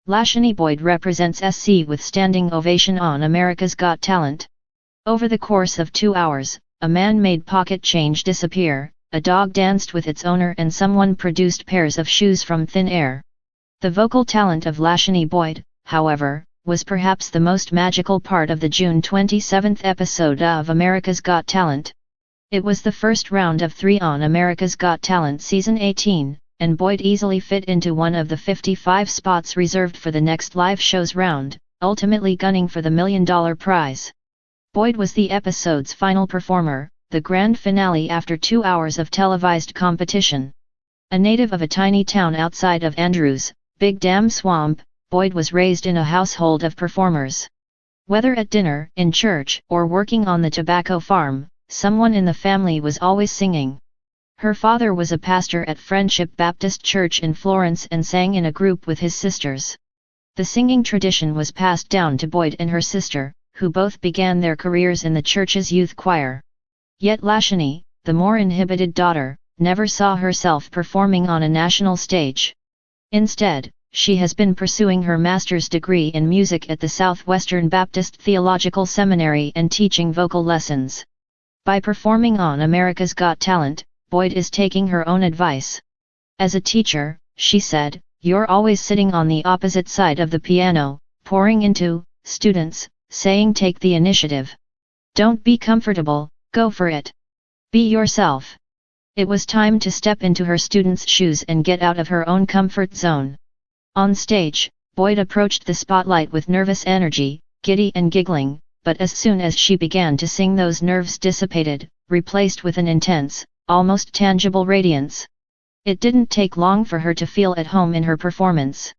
Lachuné Boyd represents SC with standing ovation on America's Got Talent. Over the course of 2 hours, a man made pocket change disappear, a dog danced with its owner and someone produced pairs of shoes from thin air. The vocal talent of Lachuné Boyd, however, was perhaps the most magical part of the June 27 episode of America's Got Talent. It was the first round of 3 on America's Got Talent Season 18, and Boyd easily fit into one of the 55 spots reserved for the next live show's round, ultimately gunning for the $1 million prize. Boyd was the episode's final performer, the grand finale after 2 hours of televised competition. A native of a tiny town outside of Andrews, Big Dam Swamp, Boyd was raised in a household of performers. Whether at dinner, in church, or working on the tobacco farm, someone in the family was always singing. Her father was a pastor at Friendship Baptist Church in Florence and sang in a group with his sisters. The singing tradition was passed down to Boyd and her sister, who both began their careers in the church's youth choir. Yet Lachuné, the more inhibited daughter, never saw herself performing on a national stage. Instead, she has been pursuing her master's degree in music at the Southwestern Baptist Theological Seminary and teaching vocal lessons. By performing on America's Got Talent, Boyd is taking her own advice. As a teacher, she said, "You're always sitting on the opposite side of the piano, pouring into students, saying take the initiative. Don't be comfortable, go for it. Be yourself." It was time to step into her students' shoes and get out of her own comfort zone. On stage, Boyd approached the spotlight with nervous energy, giddy and giggling, but as soon as she began to sing, those nerves dissipated, replaced with an intense, almost tangible radiance. It didn't take long for her to feel at home in her performance.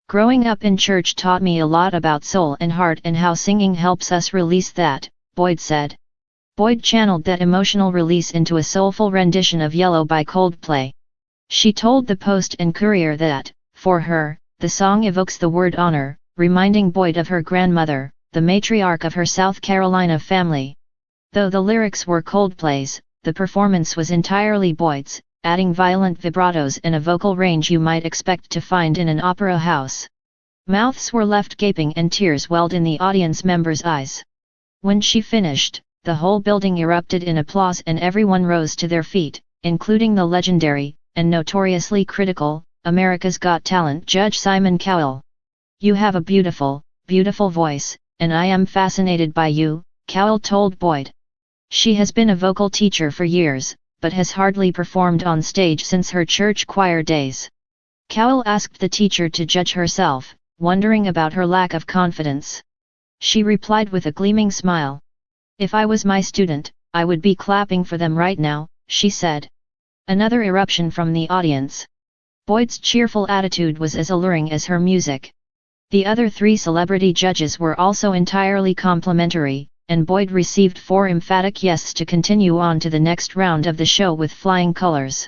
"Growing up in church taught me a lot about soul and heart and how singing helps us release that," Boyd said. Boyd channeled that emotional release into a soulful rendition of Yellow by Coldplay. She told the Post and Courier that, for her, the song evokes the word honor, reminding Boyd of her grandmother, the matriarch of her South Carolina family. Though the lyrics were Coldplay's, the performance was entirely Boyd's, adding violent vibratos and a vocal range you might expect to find in an opera house. Mouths were left gaping and tears welled in the audience members' eyes. When she finished, the whole building erupted in applause and everyone rose to their feet, including the legendary, and notoriously critical, America's Got Talent judge Simon Cowell. "You have a beautiful, beautiful voice, and I am fascinated by you," Cowell told Boyd. She has been a vocal teacher for years, but has hardly performed on stage since her church choir days. Cowell asked the teacher to judge herself, wondering about her lack of confidence. She replied with a gleaming smile. "If I was my student, I would be clapping for them right now," she said. Another eruption from the audience. Boyd's cheerful attitude was as alluring as her music. The other 3 celebrity judges were also entirely complimentary, and Boyd received 4 emphatic yeses to continue on to the next round of the show with flying colors.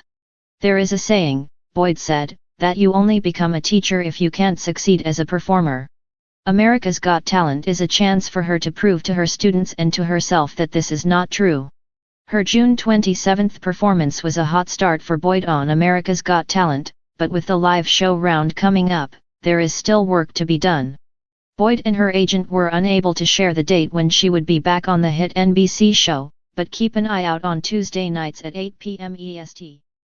"There is a saying," Boyd said, "that you only become a teacher if you can't succeed as a performer." America's Got Talent is a chance for her to prove to her students and to herself that this is not true. Her June 27 performance was a hot start for Boyd on America's Got Talent, but with the live show round coming up, there is still work to be done. Boyd and her agent were unable to share the date when she would be back on the hit NBC show, but keep an eye out on Tuesday nights at 8 p.m. EST.